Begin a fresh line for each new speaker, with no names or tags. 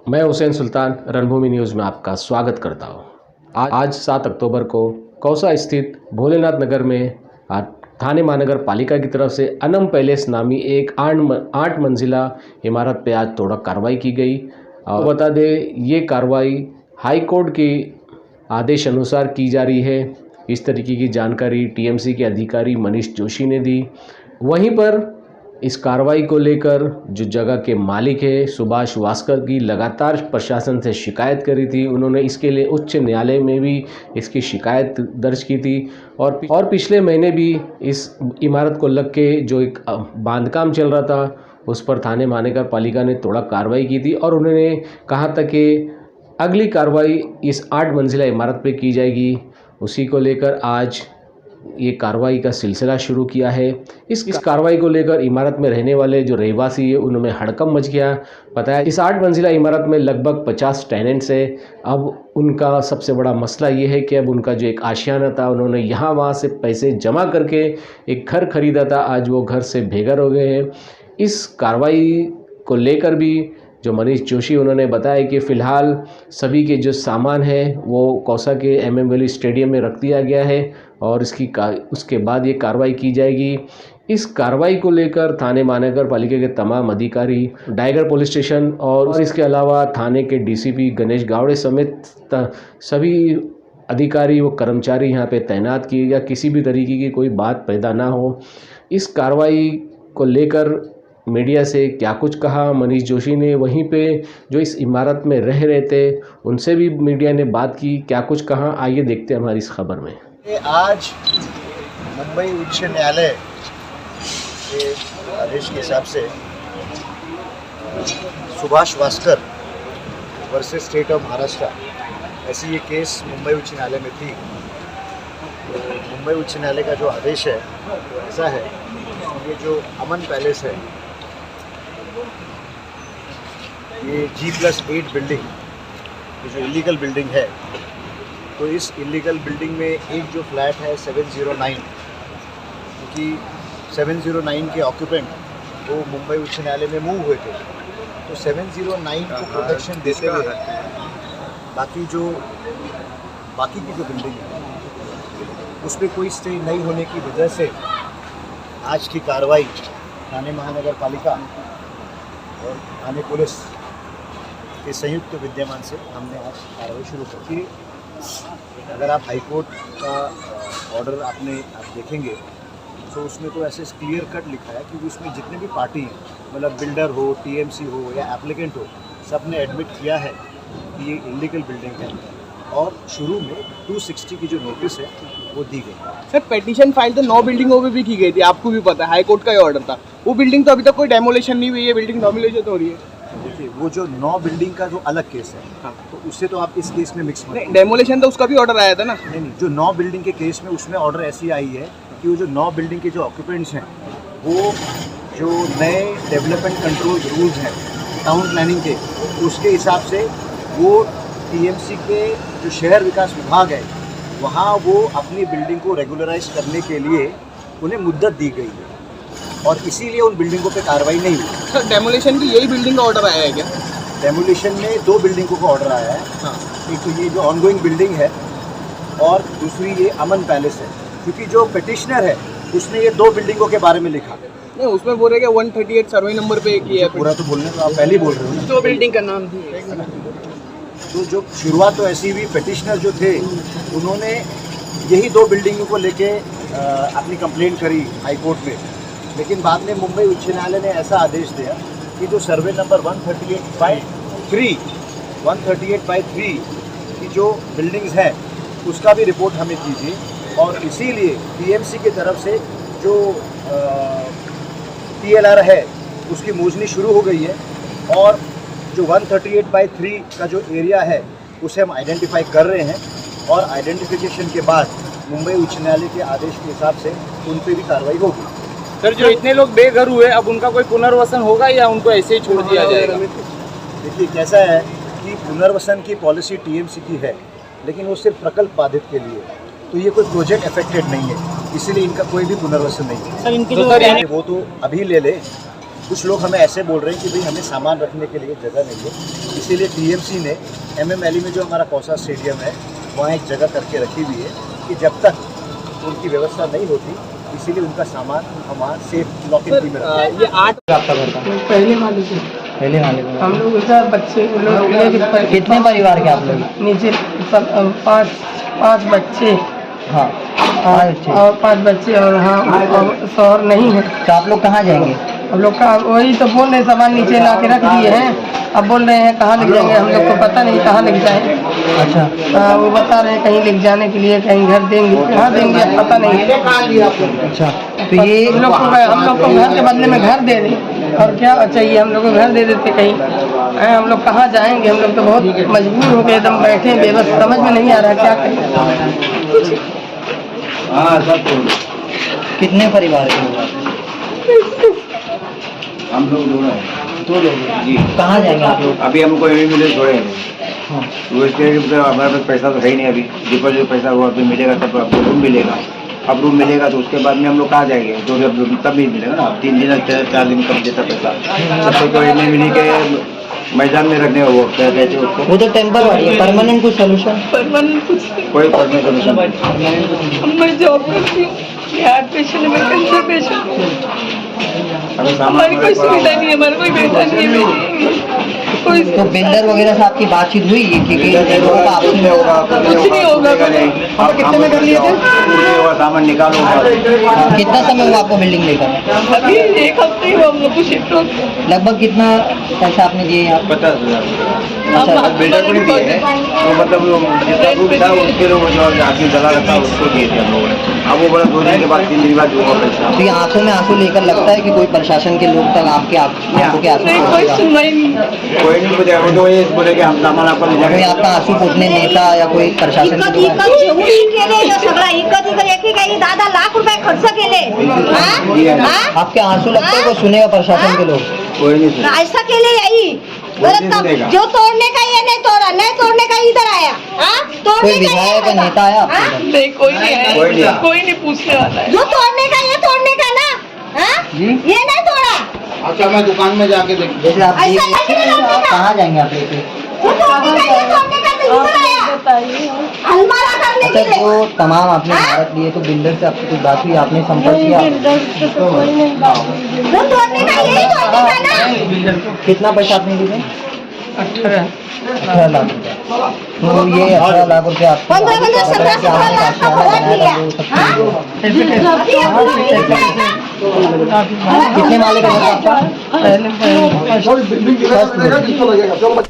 मैं हुसैन सुल्तान रणभूमि न्यूज़ में आपका स्वागत करता हूं। आज 7 अक्टूबर को कौसा स्थित भोलेनाथ नगर में थाने महानगर पालिका की तरफ से अनम पैलेस नामी एक 8 मंजिला इमारत पे आज तोड़ा कार्रवाई की गई। बता दें, ये कार्रवाई हाई कोर्ट के आदेश अनुसार की जा रही है। इस तरीके की जानकारी टीएमसी के अधिकारी मनीष जोशी ने दी। वहीं पर इस कार्रवाई को लेकर जो जगह के मालिक है सुभाष वास्कर की लगातार प्रशासन से शिकायत करी थी। उन्होंने इसके लिए उच्च न्यायालय में भी इसकी शिकायत दर्ज की थी और पिछले महीने भी इस इमारत को लग के जो एक बांधकाम चल रहा था उस पर थाने महानगर पालिका ने तोड़ा कार्रवाई की थी और उन्होंने कहा था कि अगली कार्रवाई इस 8 मंजिला इमारत पे की जाएगी। उसी को लेकर आज ये कार्रवाई का सिलसिला शुरू किया है। इस कार्रवाई को लेकर इमारत में रहने वाले जो रहवासी है उनमें हड़कंप मच गया। बताया इस 8 मंजिला इमारत में लगभग 50 टेनेंट्स है। अब उनका सबसे बड़ा मसला ये है कि अब उनका जो एक आशियाना था, उन्होंने यहाँ वहाँ से पैसे जमा करके एक घर खरीदा था, आज वो घर से बेघर हो गए हैं। इस कार्रवाई को लेकर भी जो मनीष जोशी उन्होंने बताया कि फ़िलहाल सभी के जो सामान है वो कौसा के MM वैली स्टेडियम में रख दिया गया है और उसके बाद ये कार्रवाई की जाएगी। इस कार्रवाई को लेकर थाने महानगर पालिका के तमाम अधिकारी, डाइगर पुलिस स्टेशन और इसके अलावा थाने के DCP गणेश गावड़े समेत सभी अधिकारी व कर्मचारी यहाँ पे तैनात किए या किसी भी तरीके की कोई बात पैदा ना हो। इस कार्रवाई को लेकर मीडिया से क्या कुछ कहा मनीष जोशी ने, वहीं पे जो इस इमारत में रह रहे थे उनसे भी मीडिया ने बात की, क्या कुछ कहा, आइए देखते हैं हमारी इस खबर में।
आज मुंबई उच्च न्यायालय के आदेश के हिसाब से Subhash Waskar versus state of Maharashtra ऐसी ये केस मुंबई उच्च न्यायालय में थी। तो मुंबई उच्च न्यायालय का जो आदेश है वो ऐसा है, ये जो अमन पैलेस है, ये G+8 बिल्डिंग, ये जो इलीगल बिल्डिंग है, तो इस इलीगल बिल्डिंग में एक जो फ्लैट है 709, क्योंकि 709 के ऑक्यूपेंट वो मुंबई उच्च न्यायालय में मूव हुए थे, तो 709 को प्रोटेक्शन देते हुए बाकी की जो बिल्डिंग है उस पर कोई स्टे नहीं होने की वजह से आज की कार्रवाई थाने महानगर पालिका और थाने पुलिस के संयुक्त विद्यमान से हमने आज कार्रवाई शुरू कर दी। अगर आप हाई कोर्ट का ऑर्डर आप देखेंगे तो उसमें तो ऐसे क्लियर कट लिखा है कि उसमें जितने भी पार्टी हैं, मतलब बिल्डर हो, TMC हो या एप्लीकेंट हो, सब ने एडमिट किया है कि ये इलीगल बिल्डिंग है और शुरू में 260 की जो नोटिस है वो दी गई।
सर, पेटिशन फाइल तो 9 बिल्डिंगों पे भी की गई थी, आपको भी पता है, हाई कोर्ट का ही ऑर्डर था। वो बिल्डिंग तो अभी तक कोई डेमोलेशन नहीं हुई है, बिल्डिंग डोमिलेशन हो रही है।
देखिए, वो जो 9 बिल्डिंग का जो अलग केस है, हाँ, तो उससे तो आप इस केस में मिक्स मत।
नहीं, डेमोलेशन तो उसका भी ऑर्डर आया था ना।
नहीं, जो 9 बिल्डिंग के केस में उसमें ऑर्डर ऐसी आई है कि वो जो 9 बिल्डिंग के जो ऑक्यूपेंट्स हैं वो जो नए डेवलपमेंट कंट्रोल रूल्स हैं टाउन प्लानिंग के, उसके हिसाब से वो TMC के जो शहर विकास विभाग है वहाँ वो अपनी बिल्डिंग को रेगुलराइज करने के लिए उन्हें मुद्दत दी गई है और इसीलिए उन बिल्डिंगों पे कार्रवाई नहीं हुई।
सर, डेमोलेशन की यही बिल्डिंग का ऑर्डर आया है क्या?
डेमोलिशन में 2 बिल्डिंगों का ऑर्डर आया है। हाँ, एक तो ये जो ऑनगोइंग बिल्डिंग है और दूसरी ये अमन पैलेस है, क्योंकि जो पिटिशनर है उसने ये 2 बिल्डिंगों के बारे में लिखा।
नहीं, उसमें बोल रहे कि 138 सर्वे नंबर पे किया है।
पूरा तो बोलने तो आप पहले ही बोल रहे हो ना।
2 बिल्डिंग का नाम थी।
तो जो शुरुआत तो ऐसी हुई, पिटिशनर जो थे उन्होंने यही 2 बिल्डिंगों को लेके अपनी कंप्लेंट करी हाई कोर्ट में, लेकिन बाद में मुंबई उच्च न्यायालय ने ऐसा आदेश दिया कि जो सर्वे नंबर 138/3 की जो बिल्डिंग्स हैं उसका भी रिपोर्ट हमें कीजिए और इसीलिए TMC की तरफ से जो TLR है उसकी मोजनी शुरू हो गई है और जो 138/3 का जो एरिया है उसे हम आइडेंटिफाई कर रहे हैं और आइडेंटिफिकेशन के बाद मुंबई उच्च न्यायालय के आदेश के हिसाब से उन पर भी कार्रवाई होगी।
सर, जो इतने लोग बेघर हुए अब उनका कोई पुनर्वसन होगा या उनको ऐसे ही छोड़ दिया जाएगा?
देखिए, कैसा है कि पुनर्वसन की पॉलिसी TMC की है, लेकिन वो सिर्फ प्रकल्प बाधित के लिए, तो ये कोई प्रोजेक्ट अफेक्टेड नहीं है, इसीलिए इनका कोई भी पुनर्वसन नहीं है।
सर, इनकी वो तो
अभी ले ले, कुछ लोग हमें ऐसे बोल रहे हैं कि भाई हमें सामान रखने के लिए जगह नहीं है, इसीलिए टीएमसी ने MMLE में जो हमारा कौसा स्टेडियम है वहाँ एक जगह करके रखी हुई है कि जब तक उनकी व्यवस्था नहीं होती, इसीलिए उनका सामान हम वहाँ सेफ लॉक इन में रखते हैं।
ये 8
आपका घर का
पहले वाले से
पहले वाले में
हम लोग सर बच्चे लोग
कितने परिवार के आप लोग?
नीचे सब पाँच बच्चे
हाँ, पाँच बच्चे।
और 5 बच्चे और हाँ और शौहर नहीं है।
तो आप लोग कहाँ जाएंगे?
हम लोग का वही तो बोल रहे सामान नीचे ला के रख दिए हैं, अब बोल रहे हैं कहाँ लेके जाएंगे, हम लोग को पता नहीं कहाँ लेके जाएंगे।
अच्छा,
वो बता रहे हैं कहीं लेके जाने के लिए, कहीं घर देंगे, कहाँ देंगे अब पता नहीं।
अच्छा, तो ये
हम लोग को घर के बदले में घर दे दें और क्या चाहिए, हम लोग को घर दे देते कहीं। हम लोग कहाँ जाएंगे, हम लोग तो बहुत मजबूर हो गए, एकदम बैठे हैं बेबस, समझ में नहीं आ रहा क्या करें।
कितने परिवार के लोग?
हम लोग दो
लोग
जी।
कहाँ जाएंगे आप लोग?
अभी हमको एम मिले छोड़े हैं।
हाँ।
तो इसके लिए मतलब हमारे पास पैसा तो है ही नहीं अभी, डिपॉजिट पैसा हुआ तो मिलेगा तब आपको रूम मिलेगा। अब रूम मिलेगा तो उसके बाद में हम लोग कहाँ जाएंगे, तो जब तब भी मिलेगा ना, 3 दिन 4 दिन कम देता पैसा। तब तो एम मिली के मैदान में रखने वो क्या कहते हैं उसको,
वो तो टेम्पररी है, परमानेंट कुछ सोल्यूशन?
कोई परमानेंट सोल्यूशन।
मैं जॉब करती हूँ, हार्ट पेशेंट है, मैं कैंसर पेशेंट हूँ।
अगर
हमारी कोई सुविधा नहीं है, हमारा कोई बेटा नहीं है, कोई
तो बिल्डर वगैरह से आपकी बातचीत हुई कि
कुछ नहीं होगा,
कुछ नहीं होगा।
आप कितने में कर लिए थे? सामान निकालो।
कितना समय हुआ आपको बिल्डिंग लेकर?
अभी 1 हफ्ते हुआ हम लोग को शिफ्ट हो।
लगभग कितना पैसा आपने दिए यहाँ?
50,000। अच्छा, बिल्डर को नहीं दिए हैं, तो मतलब जितना रूम था उसके लोग जो आदमी जला रखा उसको दिए थे हम लोगों ने। अब वो बड़ा 2 दिन के बाद 3 दिन बाद होगा पैसा।
तो ये आंखों में आंसू लेकर लगता है कि कोई प्रशासन के लोग तक आपके आंखों के आंसू
नहीं, कोई
पहुंचेगा?
सुनवाई नहीं।
कोई नहीं मुझे वो तो ये बोले कि हम सामान आपको ले
कोई
जाएंगे।
आपका आंसू पोंछने नेता या कोई प्रशासन
इकत
के लोग?
इकत जेवढी केले हे सगळं इकत एकेकाही 10 लाख रुपये खर्च केले हाँ?
आपके आंसू लगता है कोई सुनेगा प्रशासन के लोग?
कोई नहीं सुना।
ऐसा केले यही
कोई नहीं सुनेगा।
जो तोड़ने का ये नहीं तोड़ा, नहीं तोड़ने का इधर आया हाँ?
कोई
तोड़ने का
विधायक या
ये
नेता आया आपके
हाँ?
घर?
नहीं, कोई नहीं
कोई नहीं
है,
है।
कोई नहीं पूछने वाला है।
जो तोड़ने का ये तोड़ने का ना हाँ? ये नहीं तोड़ा।
अच्छा, मैं दुकान में जाके देख।
जैसे आप
ऐसा नहीं करना।
कहाँ जाएंगे आप लेके?
जो तोड़ने का ये तोड़ने का तो इधर आया अलमारा करने
अच्छा,
के लिए
जो तमाम आपने इमारत लिए तो बिल्डर से आपकी कुछ बात हुई, आपने संपर्क किया?
जो तोड़ने का यही तोड़ने का ना
कितना पैसा आपने दिए? 18 लाख रुपया। तो ये 18 लाख रुपया
15 17 लाख का भवन दिया हाँ? अभी हम लोग नहीं जाएगा।
कितने माले का घर आपका?
पहले
फर्स्ट फ्लोर।